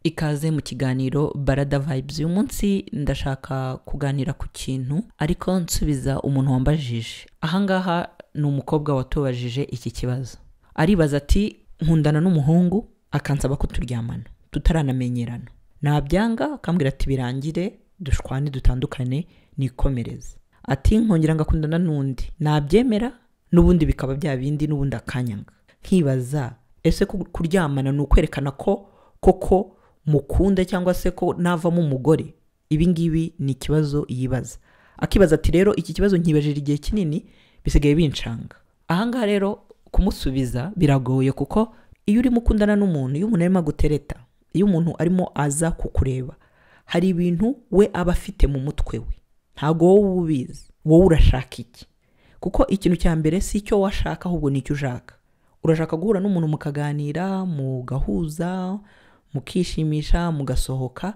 Ikaze mu kiganiro Barada Vibes. Uyu munsi ndashaka kuganira ku kintu ariko nsubiza umuntu wambajije. Ahangaha ni umukobwa watubajije iki kibazo. Aribaza ati nkundana n'umuhungu akansaba ko turyamana tutaranamenyerana. Nabyanga akambwira ati birangire dushwane dutandukane nikomereze. Ati nkongera ngakundana n'undi. Nabyemera n'ubundi bikaba bya bindi n'ubundi akanyanga. Nkibaza ese kuryamana ni ukwerekana ko koko mukunda cyangwa se ko navamo umugore. Ibi ngibi ni ikibazo yibaza. Akibaza ati rero iki kibazo nkibajije igihe kinini bisigaye bincanga. Ahangaha rero kumusubiza biragoye kuko iyo uri mukundana n'umuntu, iyo umuntu arimo gutereta, iyo umuntu arimo aza kukureba, hari ibintu we aba afite mu mutwe we. Ntago wowe ubizi. Wowe urashaka iki? Kuko ikintu cya mbere si icyo washaka ahubwo ni icyo ushaka. Urashaka guhura n'umuntu mukaganira, mugahuza, mukishimisha, mugasohoka,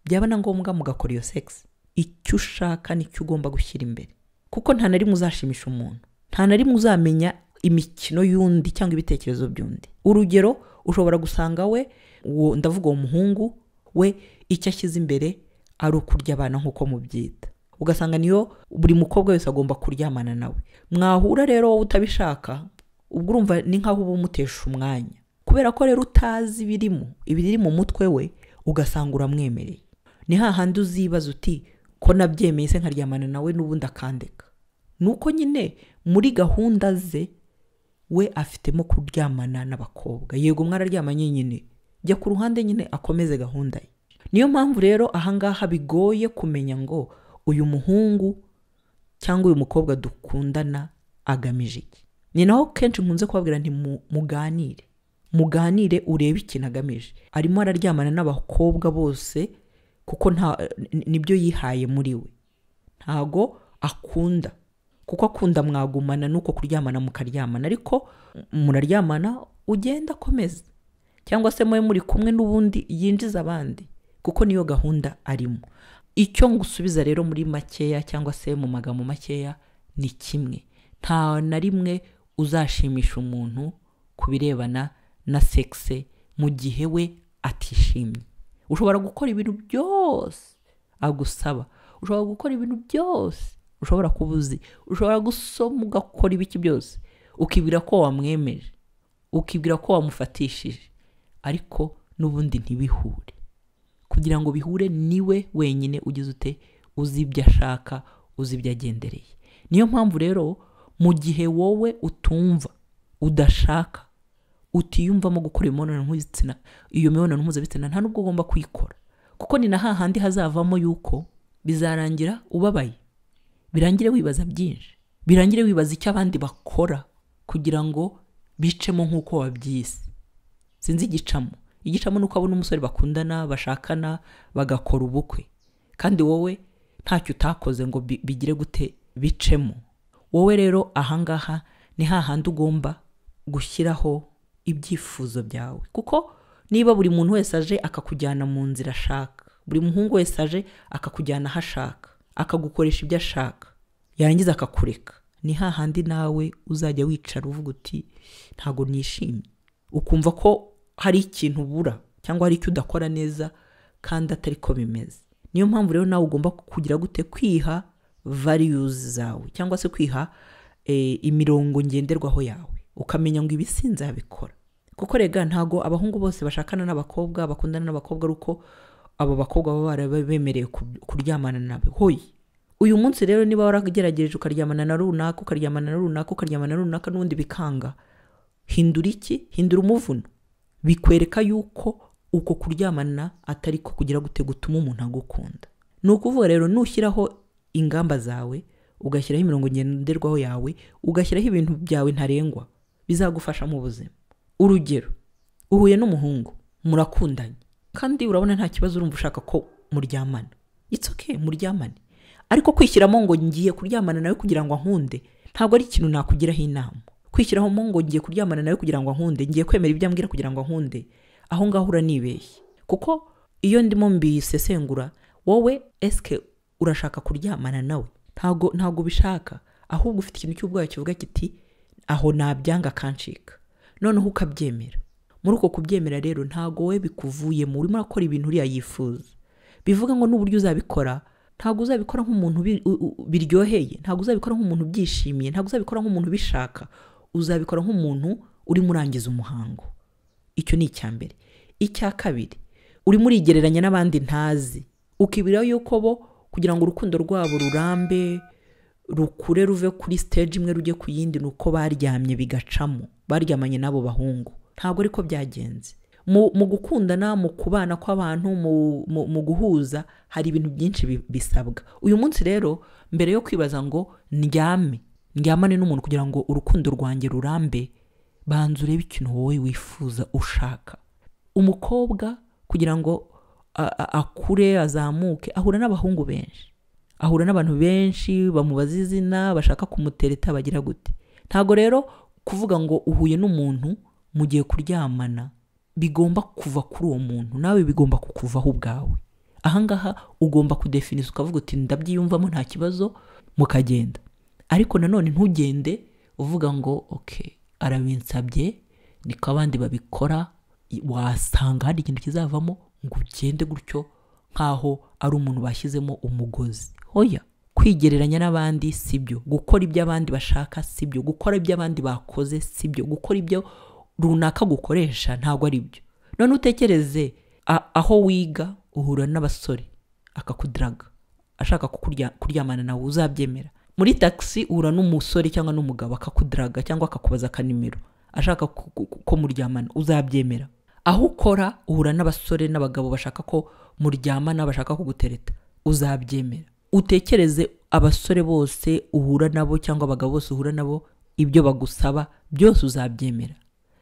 byaba na ngombwa mugakora iyo sex. Icyo ushaka nicyo ugomba gushyira imbere. Kuko nta nari muzashimisha umuntu. Nta nari muzamenya imikino y'undi cyangwa ibitekerezo by'undi. Urugero, ushobora gusanga we ndavuga uwo muhungu we icyo ashyize imbere ari ukurya abana nk'uko mubyita. Ugasanga niyo buri mukobwa wese agomba kuryamana nawe. Mwahura rero wowe utabishaka, ubwo urumva ni nkaho uba umutesha umwanya. Kubera ko rero utazi ibiri mu mutwe we, ugasanga uramwemereye. Ni hahandi uzibaza uti ko nabyemeye se nkaryamana nawe n'ubundi akandeka. Nuko nyine muri gahunda ze we afitemo kuryamana n'abakobwa. Yego mwararyamanye nyine, jya ku ruhande nyine akomeze gahunda ye. Niyo mpamvu rero ahangaha bigoye kumenya ngo uyu muhungu cyangwa uyu mukobwa dukundana agamije iki. Ni naho kenshi nkunze kubabwira nti muganire urebe ikintu agamije. Arimo araryamana n'abakobwa bose kuko nibyo yihaye muri we. Ntago akunda. Kuko akunda mwagumana nuko kuryamana mukaryamana, ariko muraryamana ugenda akomeza. Cyangwa se muri kumwe n'ubundi yinjiza abandi, kuko niyo gahunda arimo. Icyo ngusubiza rero muri makeya cyangwa se mu magambo makeya ni kimwe. Nta na rimwe uzashimisha umuntu kubirebana na sexe mu gihe we atishimye. Ushobora gukora ibintu byose agusaba. Ushobora gukora ibintu byose ushobora kubuzi. Ushobora gusoma ugakora ibiki byose, ukibwira ko wamwemeje, ukibwira ko wamufatishije, ariko n'ubundi ntibihure. Kugira ngo bihure niwe wenyine ugize ute, uzi ibyo ashaka, uzi ibyo agendereye. Niyo mpamvu rero mu gihe wowe utumva, udashaka, utiyumvamo gukora imibonano mpuzabitsina, iyo mibonano mpuzabitsina nta nubwo ugomba kuyikora. Kuko ni na hahandi hazavamo yuko bizarangira ubabaye. Birangire wibaza byinshi. Birangire wibaza icyo abandi bakora kugira ngo bicemo nk'uko wabyise. Sinzi igicamo. Igicamo nuko abona umusore bakundana, bashakana, bagakora ubukwe. Kandi wowe ntacyo utakoze ngo bigire gute bicemo. Wowe rero ahangaha ni hahandi ugomba gushyiraho ibyifuzo byawe. Kuko niba buri muntu wese aje akakujyana mu nzira ashaka, buri muhungu wese aje akakujyana aho ashaka, akagukoresha ibyo ashaka, yarangiza akakureka, ni hahandi nawe uzajya wicara uvuga uti ntago nishimye. Ukumva ko hari ikintu ubura cyangwa hari icyo udakora neza kandi atari ko bimeze. Niyo mpamvu rero nawe ugomba kugira gute kwiha values zawe cyangwa se kwiha imirongo ngenderwaho yawe. Ukamenya ngo ibisinza yabikora. Kuko rega ntago abahungu bose bashakana n'abakobwa, bakundana n'abakobwa ruko abo bakobwa baba barabemereye kuryamana nabe. Hoyi. Uyu munsi rero niba waragerageje ukaryamana na runaka, ukaryamana na runaka, ukaryamana na runaka n'undi bikanga, hindura iki? Hindura umuvuno. Bikwereka yuko uko kuryamana atari ko kugira gute gutuma umuntu agukunda. Nukuvuga rero nushyiraho ingamba zawe, ugashyiraho imirongo ngenderwaho yawe, ugashyiraho ibintu byawe ntarengwa, bizagufasha mu buzima. Urugero, uhuye n'umuhungu, murakundanye, kandi urabona nta kibazo urumva ushaka ko muryamana. It's okay, muryamane. Ariko kwishyiramo ngo ngiye kuryamana nawe kugira ngo ankunde, ntabwo ari ikintu nakugiraho inama. Kwishyiramo ngo ngiye kuryamana nawe kugira ngo ankunde, ngiye kwemera ibyo ambwira kugira ngo ankunde, aho ngaho uranibeshye. Kuko iyo ndimo mbisesengura, wowe eske urashaka kuryamana nawe? Ntago bishaka. Ahubwo ufite ikintu cy'ubwoya kivuga kiti aho nabyanga kancika. Noneho ukabyemera. muri uko kubyemera rero ntago we bikuvuyemo, urimo urakora ibintu uriya yifuza. Bivuga ngo n'uburyo uzabikora ntago uzabikora nk'umuntu biryoheye, ntago uzabikora nk'umuntu byishimiye, ntago uzabikora nk'umuntu bishaka, uzabikora nk'umuntu urimo urangiza umuhango. Icyo ni icyambere. Icya kabiri, urimo urigereranya n'abandi ntazi, ukibira yuko bo kugira ngo urukundo rwabo rurambe rukure ruve kuri stage imwe rujye ku yindi nuko baryamye bigacamo, baryamanye n'abo bahungu. Ntabwo ariko byagenze. Mu gukundana, mu kubana kw'abantu, mu guhuza, hari ibintu byinshi bisabwa. Uyu munsi rero mbere yo kwibaza ngo ndyamane n'umuntu kugira ngo urukundo rwanjye rurambe, banza urebe ikintu wowe wifuza ushaka. Umukobwa kugira ngo akure azamuke ahura n'abahungu benshi, ahura n'abantu benshi bamubaza izina, bashaka kumutereta, bagira gute. Ntago rero kuvuga ngo uhuye n'umuntu mugiye kuryamana bigomba kuva kuri uwo muntu, nawe bigomba kukuvaho ubwawe. Ahangaha ugomba kudefinisa ukavuga uti ndabyiyumvamo nta kibazo, mukagenda. Ariko nanone ntugende uvuga ngo okay, arabinsabye niko abandi babikora, wasanga hari ikintu kizavamo, ngo ugende gutyo nkaho ari umuntu bashyizemo umugozi. Hoya, kwigereranya n'abandi sibyo, gukora ibyo abandi bashaka sibyo, gukora ibyo abandi bakoze sibyo, gukora ibyo runaka gukoresha ntabwo ari byo. None utekereze aho wiga uhura n'abasore akakudraga ashaka kuryamana nawe, uzabyemera? Muri taxi uhura n'umusore cyangwa n'umugabo akakudraga cyangwa akakubaza akanimero ashaka ko muryamana, uzabyemera? Aho ukora uhura n'abasore n'abagabo bashaka ko muryamana, bashaka kugutereta, uzabyemera? Utekereze abasore bose uhura nabo cyangwa abagabo bose uhura nabo, ibyo bagusaba byose uzabyemera?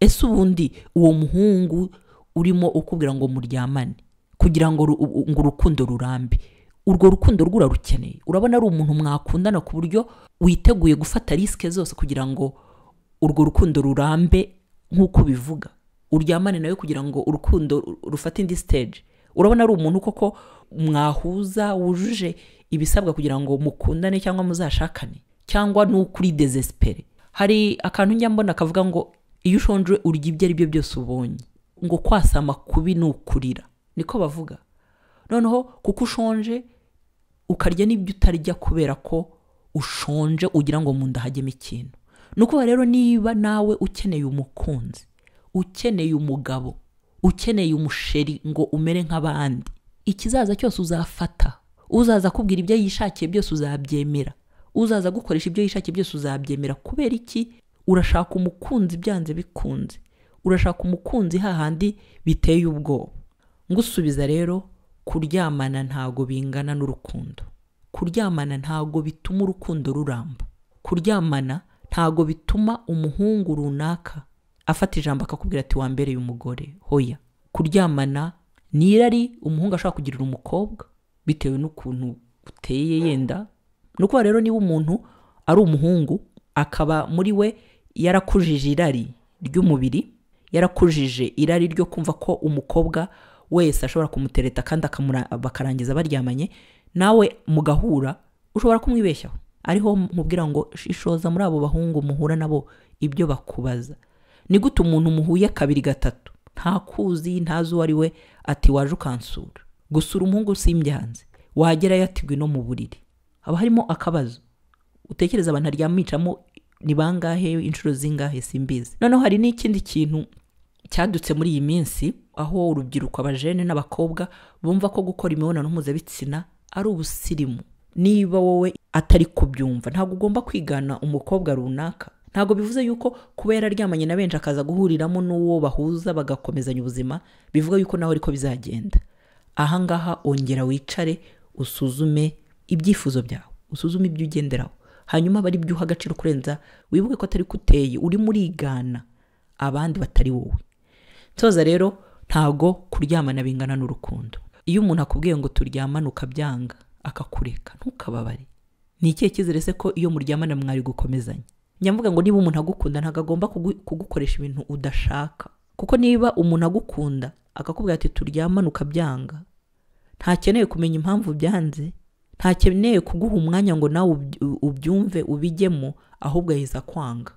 Ese ubundi uwo muhungu urimo ukubwira ngo muryamane kugira ngo urukundo rurambe, urwo rukundo rurarukeneye? Urabona ari umuntu mwakundana ku buryo witeguye gufata riske zose kugira ngo urwo rukundo rurambe nk'uko bivuga, uryamane nawe kugira ngo urukundo rufate indi stage? Urabona ari umuntu koko mwahuza wujuje ibisabwa kugira ngo mukundane cyangwa muzashakane? Cyangwa n'ukuri desespere? Hari akantu njya mbona kavuga ngo iyo ushonje urya ibyo ari byo byose ubonye, ngo kwasama kubi nukurira, niko bavuga. Noneho kuko ushonje ukarya n'ibyo utarya kubera ko ushonje ugira ngo mu nda hajyemo ikintu. Nuko rero niba nawe ukeneye umukunzi, ukeneye umugabo, ukeneye umusheri ngo umere nk'abandi, ikizaza cyose uzafata. Uzaza kubwira ibyo yishakiye byose uzabyemera, uzaza gukoresha ibyo yishakiye byose uzabyemera. Kubera iki? Urashaka umukunzi byanze bikunze, urashaka umukunzi hahandi biteye ubwoba. Ngusubiza rero, kuryamana ntago bingana n'urukundo. Kuryamana ntago bituma urukundo ruramba. Kuryamana ntago bituma umuhungu runaka afata ijambo akakubwira ati wambereye umugore. Hoya, kuryamana nirari umuhungu ashaka kugirira umukobwa bitewe n'ukuntu uteye yenda. Nuko rero niba umuntu ari umuhungu akaba muri we yarakujije irari ry'umubiri, yarakujije irari ryo kumva ko umukobwa wese ashobora kumutereta kandi bakarangiza baryamanye, nawe mugahura, ushobora kumwibeshyaho. Ariho mubwira ngo shishoza muri abo bahungu muhura nabo ibyo bakubaza. Ni gute umuntu muhuye kabiri gatatu ntakuzi, ntazi uwo ari we, ati waje ukansura? Gusura umuhungu simbyanze, wagerayo ati ngwino mu buriri, haba harimo akabazo. Utekereza abantu aryamicamo ni bangahe, inshuro zingahe, simbizi. Noneho hari n'ikindi kintu cyadutse muri iyi minsi, aho urubyiruko, abajene n'abakobwa bumva ko gukora imibonano mpuzabitsina ari ubusirimu. Niba wowe atari kubyumva, ntabwo ugomba kwigana umukobwa runaka. Ntabwo bivuze yuko kuba yararyamanye na benshi akaza guhuriramo n'uwo bahuza bagakomezanya ubuzima bivuga yuko nawe ariko bizagenda. Ahangaha ongera wicare usuzume ibyifuzo byawe, usuzume ibyo ugenderaho, hanyuma bari byuha agaciro kurenza, wibuke ko atari kuteye uri murigana abandi batari wowe. Nsoza rero, ntago kuryamana bingana n'urukundo. Iyo umuntu akubwiye ngo turyamane ukabyanga akakureka, ntukababare. Ni ikihe cyizere se ko iyo muryamana mwari gukomezanya? Nyamvuga ngo niba umuntu agukunda ntago agomba kugukoresha ibintu udashaka. Kuko niba umuntu agukunda akakubwira ati turyamane ukabyanga, ntakeneye kumenya impamvu byanze, ntakeneye kuguha umwanya ngo nawe ubyumve ubijyemo, ahubwo yahise kwanga.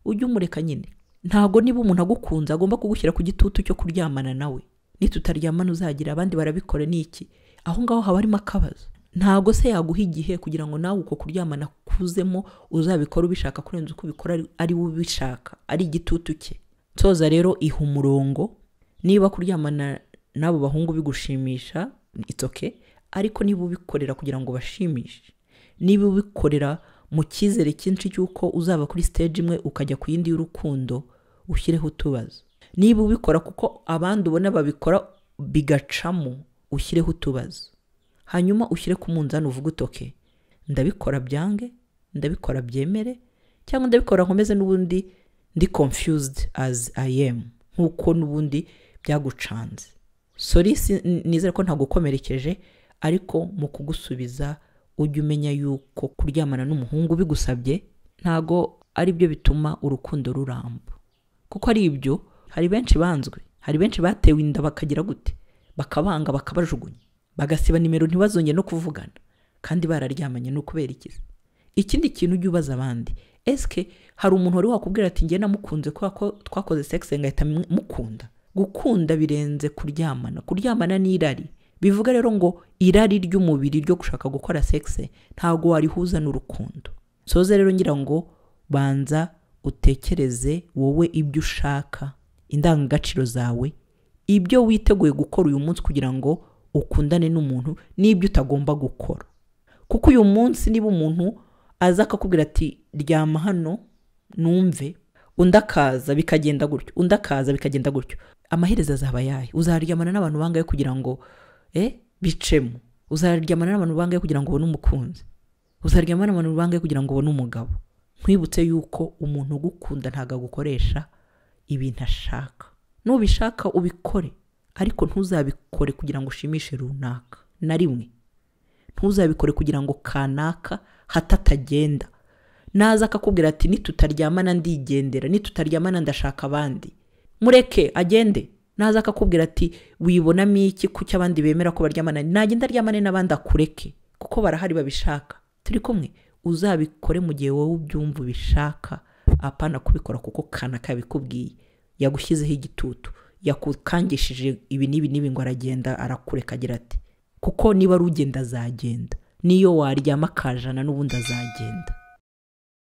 Ujye umureka nyine, ntago niba umuntu agukunze agomba kugushyira ku gitutu cyo kuryamana nawe. Nitutaryamana uzagira abandi barabikora niki? Aho ngaho haba harimo akabazo. Ntago se yaguha igihe kugira ngo nawe uko kuryamana kuzemo uzabikora ubishaka kurenza uko ubikora ari ubishaka, ari igitutu cye. Soza rero iha umurongo. Niba kuryamana nabo bahungu bigushimisha, it's okay, ariko niba ubikorera kugira ngo bashimishe, niba ubikorera mu cyizere cyinshi cy'uko uzaba kuri stage imwe ukajya ku yindi y'urukundo, ushyireho utubazo. Niba ubikora kuko abandi ubona babikora bigacamo, ushyireho utubazo. Hanyuma ushyire ku munzani uvuga utoke, ndabikora byange, ndabikora byemere, cyangwa ndabikora nkomeze n'ubundi ndi confused as I am, nkuko n'ubundi byagucanze. Sorry, nizere ko ntagukomerekeje, ariko mu kugusubiza ujye umenya yuko kuryamana n'umuhungu bigusabye ntago ari byo bituma urukundo ruramba. Kuko ari ibyo, hari benshi banzwe, hari benshi batewe inda bakagira gute, bakabanga bakabajugunya, bagasiba nimero ntibazonye no kuvugana, kandi bararyamanye no kubera ikizi. Ikindi kintu ujye ubaza abandi, eske hari umuntu wari wakubwira ati njye namukunze ko twakoze sex ngahita mukunda? Gukunda birenze kuryamana. Kuryamana ni irari. Bivuga rero ngo irari ry'umubiri ryo gushaka gukora sex ntago warihuza n'urukundo. Soze rero ngira ngo banza utekereze wowe ibyo ushaka, indangagaciro zawe, ibyo witeguye gukora uyu munsi kugira ngo ukundane n'umuntu, n'ibyo utagomba gukora. Kuko uyu munsi niba umuntu aza akakubwira ati ryama hano numve, undakaza bikagenda gutyo, undakaza bikagenda gutyo, amaherezo azaba yahe? Uzaryamana n'abantu bangaye kugira ngo bicemo? Uzaryamana n'abantu bangaye kugira ngo ubone umukunzi? Uzaryamana n'abantu bangaye kugira ngo ubone umugabo? Nkwibutse yuko umuntu ugukunda ntago agukoresha ibintu ashaka. Nubishaka ubikore, ariko ntuzabikore kugira ngo ushimishe runaka na rimwe. Ntuzabikore kugira ngo kanaka hatatagenda. Naza akakubwira ati nitutaryamana ndigendera, nitutaryamana ndashaka abandi, mureke agende. Naza akakubwira ati wibonamo iki kuki abandi bemera ko baryamana, nagenda aryamane n'abandi akureke, kuko barahari babishaka. Turi kumwe. Uzabikore mu gihe wowe ubyumva ubishaka, apana kubikora kuko kanaka yabikubwiye, yagushyizeho igitutu, yakukangishije ibi n'ibi ngo aragenda arakureka agira ati. Kuko niba rugenda azagenda, niyo waryama akajana n'ubundi azagenda.